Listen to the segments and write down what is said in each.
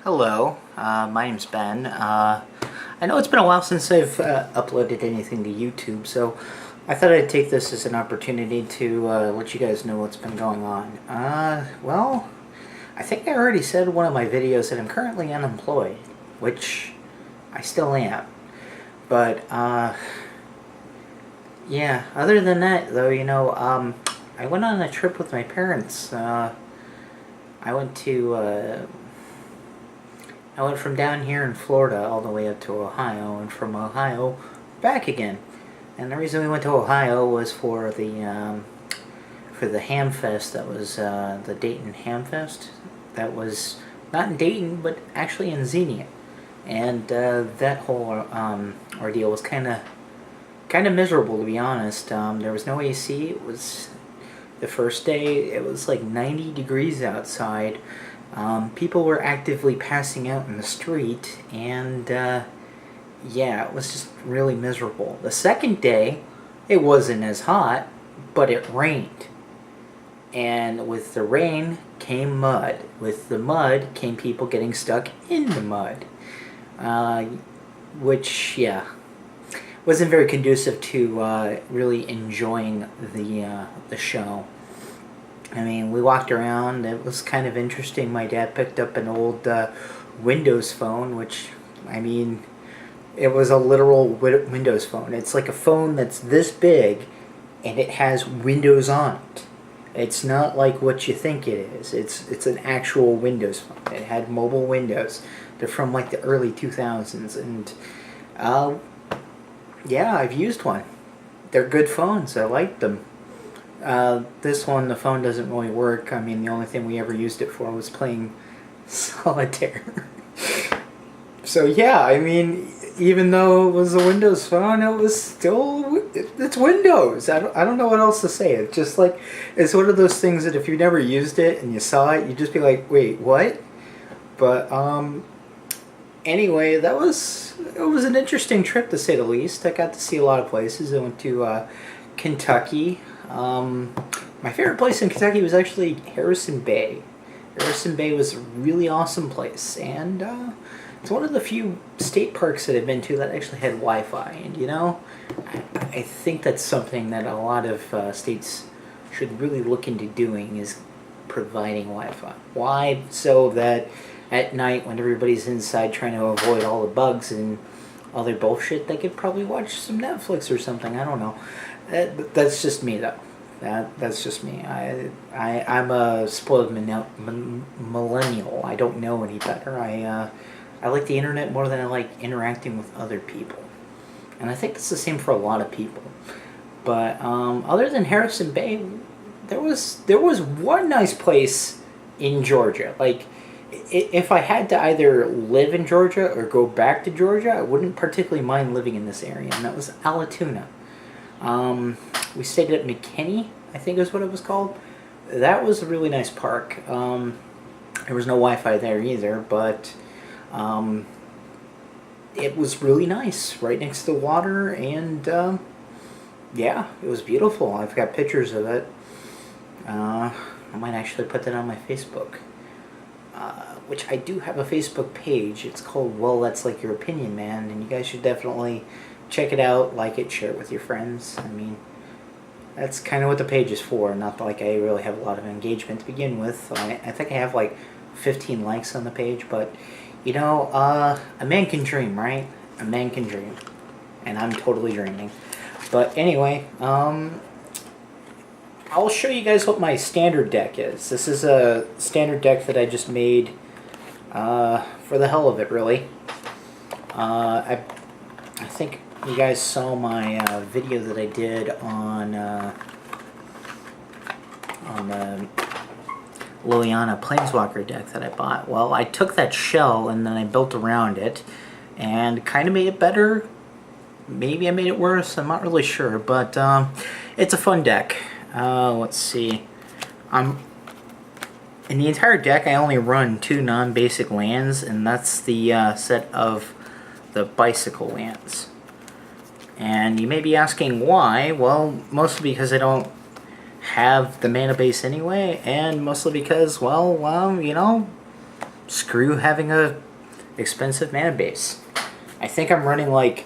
Hello, my name's Ben. I know it's been a while since I've uploaded anything to YouTube, so I thought I'd take this as an opportunity to let you guys know what's been going on. Well, I think I already said in one of my videos that I'm currently unemployed, which I still am. But, yeah, other than that, though, I went on a trip with my parents. I went to, I went from down here in Florida all the way up to Ohio, and from Ohio back again. And the reason we went to Ohio was for the Ham Fest. That was the Dayton Ham Fest. That was not in Dayton, but actually in Xenia. And that whole ordeal was kind of miserable, to be honest. There was no AC. It was the first day. It was like 90 degrees outside. People were actively passing out in the street, and yeah, it was just really miserable. The second day, it wasn't as hot, but it rained. And with the rain came mud. With the mud came people getting stuck in the mud. Which, yeah, wasn't very conducive to really enjoying the show. I mean, we walked around. It was kind of interesting. My dad picked up an old Windows phone, which, I mean, it was a literal Windows phone. It's like a phone that's this big, and it has Windows on it. It's not like what you think it is. It's an actual Windows phone. It had mobile windows. They're from like the early 2000s, and yeah, I've used one. They're good phones. I like them. This one, the phone doesn't really work. I mean, the only thing we ever used it for was playing solitaire. So yeah, I mean, even though it was a Windows phone, it was still, it's Windows. I don't know what else to say. It's just like, it's one of those things that if you never used it and you saw it, you'd just be like, wait, what? But, anyway, it was an interesting trip, to say the least. I got to see a lot of places. I went to, Kentucky. My favorite place in Kentucky was actually Harrison Bay. Harrison Bay was a really awesome place, and it's one of the few state parks that I've been to that actually had Wi-Fi. And I think that's something that a lot of states should really look into doing, is providing Wi-Fi. Why? So that at night, when everybody's inside trying to avoid all the bugs and all their bullshit, they could probably watch some Netflix or something. I don't know. That's just me, though. That's just me. I'm a spoiled millennial. I don't know any better. I like the internet more than I like interacting with other people, and I think that's the same for a lot of people. But other than Harrison Bay, there was one nice place in Georgia. Like, if I had to either live in Georgia or go back to Georgia, I wouldn't particularly mind living in this area, and that was Allatoona. We stayed at McKinney, I think is what it was called. That was a really nice park. There was no Wi-Fi there either, but it was really nice, right next to the water, and yeah, it was beautiful. I've got pictures of it. I might actually put that on my Facebook, which I do have a Facebook page. It's called Well, That's Like Your Opinion, Man, and you guys should definitely check it out, like it, share it with your friends. I mean, that's kind of what the page is for. Not like I really have a lot of engagement to begin with. I think I have like 15 likes on the page, but a man can dream, right? A man can dream, and I'm totally dreaming. But anyway, I'll show you guys what my standard deck is. This is a standard deck that I just made for the hell of it, really. I think you guys saw my video that I did on Liliana Planeswalker deck that I bought. Well, I took that shell and then I built around it and kind of made it better. Maybe I made it worse. I'm not really sure, but it's a fun deck. Let's see. In the entire deck, I only run 2 non-basic lands, and that's the set of the bicycle lands. And you may be asking why. Well, mostly because I don't have the mana base anyway, and mostly because, well, screw having a expensive mana base. I think I'm running like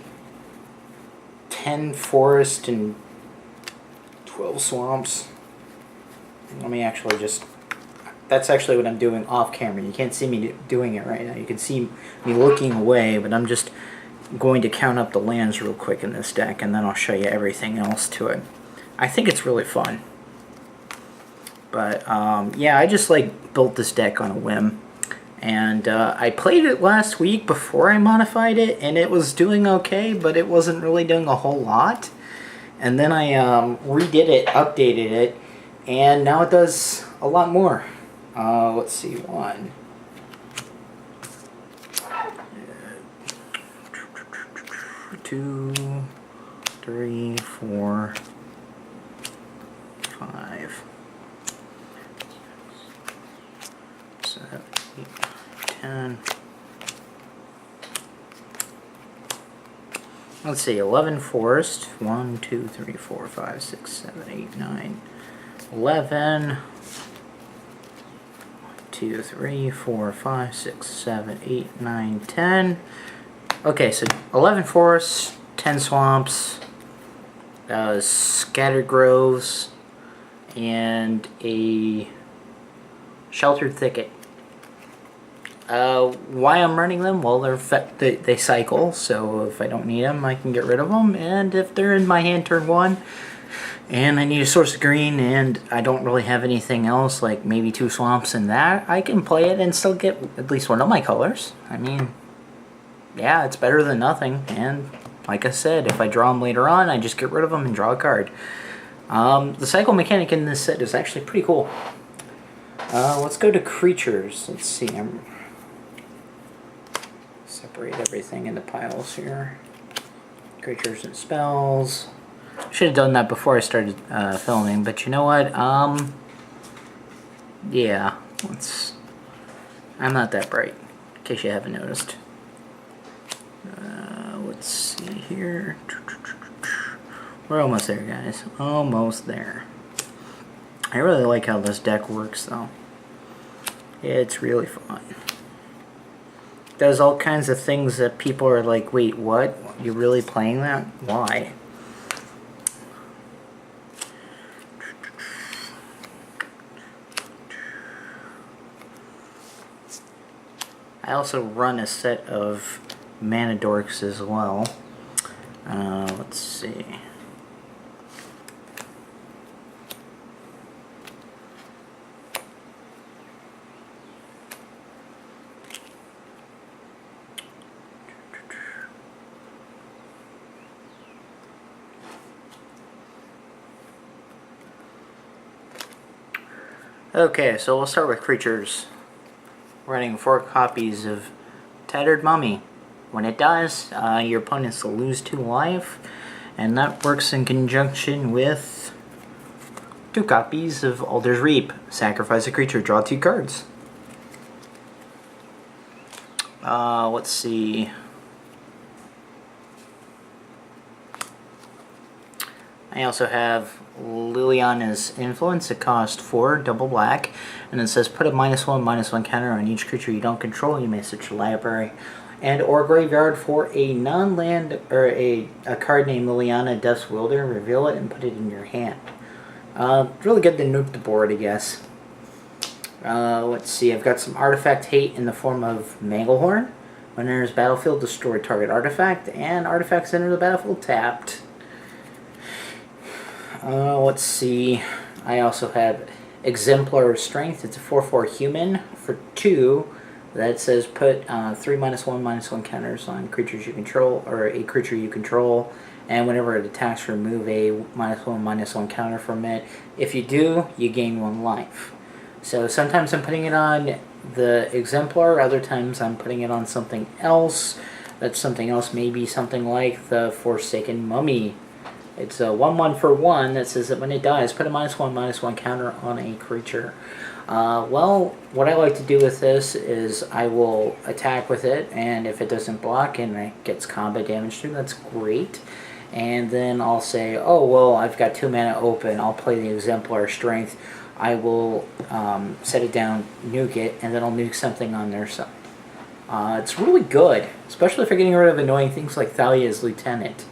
10 forest and 12 swamps. Let me actually just... That's actually what I'm doing off camera. You can't see me doing it right now. You can see me looking away, but I'm just going to count up the lands real quick in this deck, and then I'll show you everything else to it. I think it's really fun. But, yeah, I just, like, built this deck on a whim. And I played it last week before I modified it, and it was doing okay, but it wasn't really doing a whole lot. And then I redid it, updated it, and now it does a lot more. Let's see, 1, 2, 3, 4, 5, 7, 8, 10. Let's see, 11 forest. 1, 2, 3, 4, 5, 6, 7, 8, 9, 11. 2, 3, 4, 5, 6, 7, 8, 9, 10. Okay, so 11 forests, 10 swamps, scattered groves, and a sheltered thicket. Why I'm running them? Well, they cycle, so if I don't need them, I can get rid of them. And if they're in my hand turn 1, and I need a source of green, and I don't really have anything else, like maybe 2 swamps and that, I can play it and still get at least one of my colors. I mean, yeah, it's better than nothing. And like I said, if I draw them later on, I just get rid of them and draw a card. The cycle mechanic in this set is actually pretty cool. Let's go to creatures. Let's see. Separate everything into piles here. Creatures and spells. Should have done that before I started filming, but you know what? Yeah, I'm not that bright, in case you haven't noticed. Let's see here. We're almost there, guys. Almost there. I really like how this deck works, though. It's really fun. Does all kinds of things that people are like, wait, what? You're really playing that? Why? I also run a set of Mana Dorks as well. Let's see. Okay, so we'll start with creatures. Running 4 copies of Tattered Mummy. When it dies, your opponents will lose 2 life, and that works in conjunction with 2 copies of Alder's Reap. Sacrifice a creature, draw 2 cards. Let's see. I also have Liliana's Influence. It costs 4, double black, and it says put a -1/-1 counter on each creature you don't control. You may search your library and or graveyard for a non-land or a card named Liliana Death's Wielder. Reveal it and put it in your hand. Really good to nuke the board, I guess. Let's see. I've got some artifact hate in the form of Manglehorn. When it enters battlefield, destroy target artifact, and artifacts enter the battlefield tapped. Let's see. I also have Exemplar Strength. It's a 4/4 human for 2. That says put 3 -1/-1 counters on creatures you control, or a creature you control, and whenever it attacks, remove a -1/-1 counter from it. If you do, you gain 1 life. So sometimes I'm putting it on the Exemplar, other times I'm putting it on something else. That something else may be something like the Forsaken Mummy. It's a 1/1 for 1 that says that when it dies, put a -1/-1 counter on a creature. Well, what I like to do with this is I will attack with it, and if it doesn't block and it gets combat damage through, that's great. And then I'll say, oh, well, I've got 2 mana open, I'll play the Exemplar Strength. I will set it down, nuke it, and then I'll nuke something on their side. It's really good, especially for getting rid of annoying things like Thalia's Lieutenant.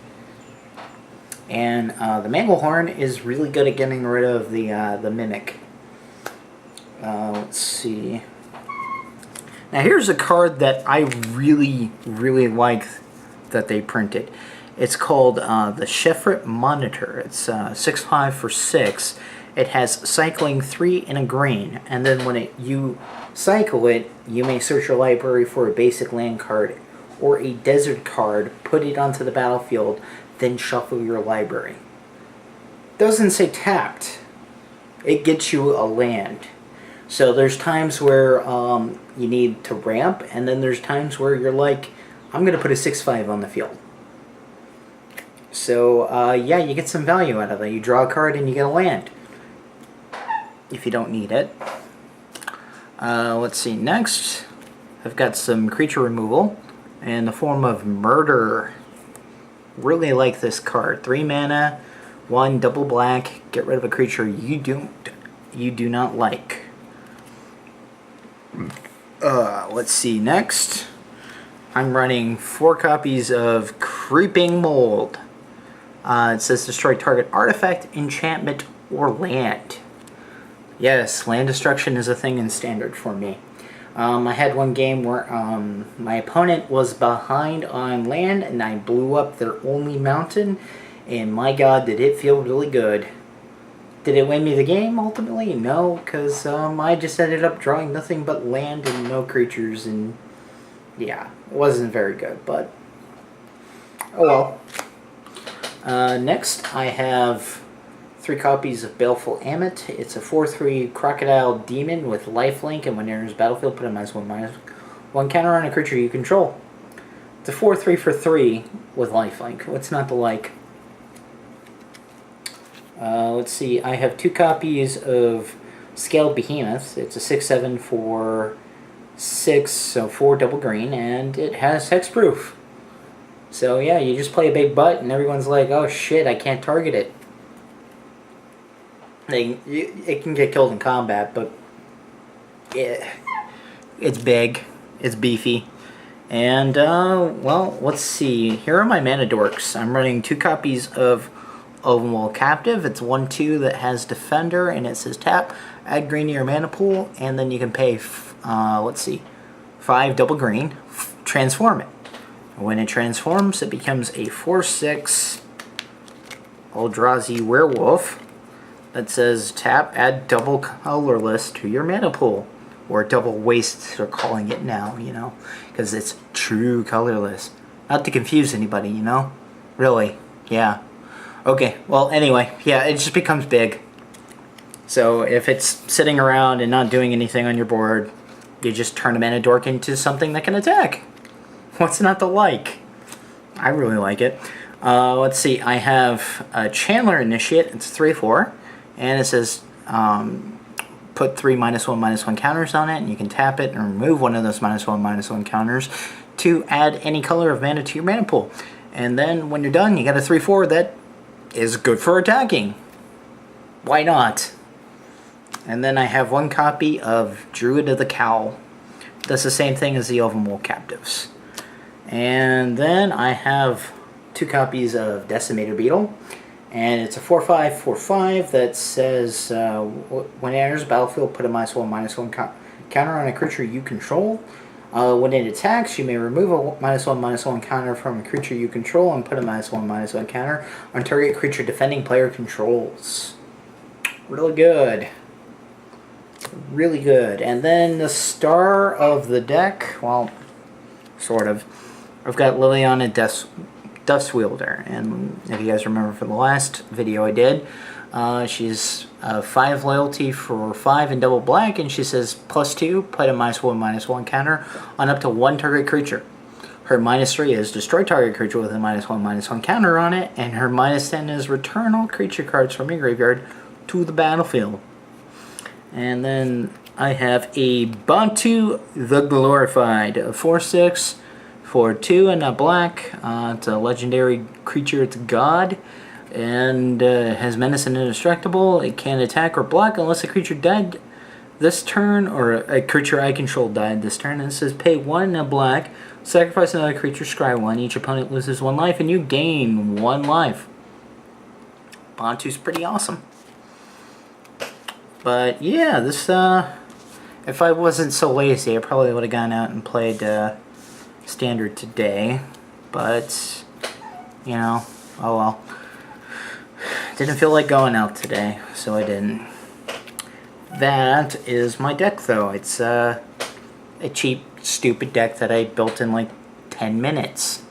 And the Manglehorn is really good at getting rid of the Mimic. Let's see. Now here's a card that I really, really like that they printed. It's called the Shefrit Monitor. It's 6/5 for 6. It has cycling 3 and a green, and then when you cycle it, you may search your library for a basic land card or a desert card, put it onto the battlefield, then shuffle your library. Doesn't say tapped. It gets you a land. So there's times where you need to ramp, and then there's times where you're like, I'm going to put a 6/5 on the field. So yeah, you get some value out of it. You draw a card and you get a land if you don't need it. Let's see, next I've got some creature removal in the form of Murder. Really like this card. 3 mana, 1 double black, get rid of a creature you do not like. Let's see, next I'm running 4 copies of Creeping Mold. It says destroy target artifact, enchantment, or land. Yes, land destruction is a thing in Standard for me. I had one game where my opponent was behind on land and I blew up their only mountain, and my god did it feel really good. Did it win me the game ultimately? No, because I just ended up drawing nothing but land and no creatures, and yeah, it wasn't very good, but oh well. Next I have 3 copies of Baleful Ammit. It's a 4/3 Crocodile Demon with lifelink, and when it enters battlefield, put a -1/-1 counter on a creature you control. It's a 4/3 for 3 with lifelink. What's not to like? Let's see, I have 2 copies of Scaled Behemoth. It's a 6/7 for 6, so 4 double green, and it has hexproof. So yeah, you just play a big butt and everyone's like, oh shit, I can't target it. It can get killed in combat, but it's big, it's beefy. And, well, let's see. Here are my mana dorks. I'm running 2 copies of Ovenwall Captive. It's 1/2 that has Defender, and it says tap, add green to your mana pool, and then you can pay, let's see, 5 double green, transform it. When it transforms, it becomes a 4/6 Eldrazi Werewolf that says tap, add double colorless to your mana pool. Or double waste, they're calling it now, you know, because it's true colorless. Not to confuse anybody, you know? Really, yeah. Okay, well, anyway, yeah, it just becomes big. So if it's sitting around and not doing anything on your board, you just turn a mana dork into something that can attack. What's not to like? I really like it. Let's see, I have a Chandler Initiate. It's 3/4, and it says put 3 -1/-1 counters on it, and you can tap it and remove one of those -1/-1 counters to add any color of mana to your mana pool. And then when you're done, you got a 3/4 that is good for attacking. Why not? And then I have 1 copy of Druid of the Cowl. Does the same thing as the Ovenwall Captives. And then I have 2 copies of Decimator Beetle. And it's a 4/5 for 5 that says when it enters the battlefield, put a -1/-1 counter on a creature you control. When it attacks, you may remove a -1/-1 counter from a creature you control and put a -1/-1 counter on target creature defending player controls. Really good. Really good. And then the star of the deck, well, sort of. I've got Liliana Dustwielder, and if you guys remember from the last video I did, she's 5 loyalty for 5 and double black, and she says +2, put a -1/-1 counter on up to 1 target creature. Her -3 is destroy target creature with a -1/-1 counter on it, and her -10 is return all creature cards from your graveyard to the battlefield. And then I have a Bantu the Glorified, a 4/6 for 2 and a black. It's a legendary creature, it's God. And has Menace and Indestructible. It can attack or block unless a creature died this turn, or a creature I control died this turn. And it says pay 1 and a black, sacrifice another creature, scry 1. Each opponent loses 1 life, and you gain 1 life. Bantu's pretty awesome. But yeah, this, if I wasn't so lazy, I probably would have gone out and played Standard today. But, you know, oh well. Didn't feel like going out today, so I didn't. That is my deck, though. It's a cheap, stupid deck that I built in like 10 minutes.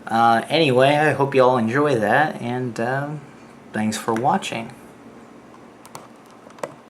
Anyway, I hope you all enjoy that, and thanks for watching.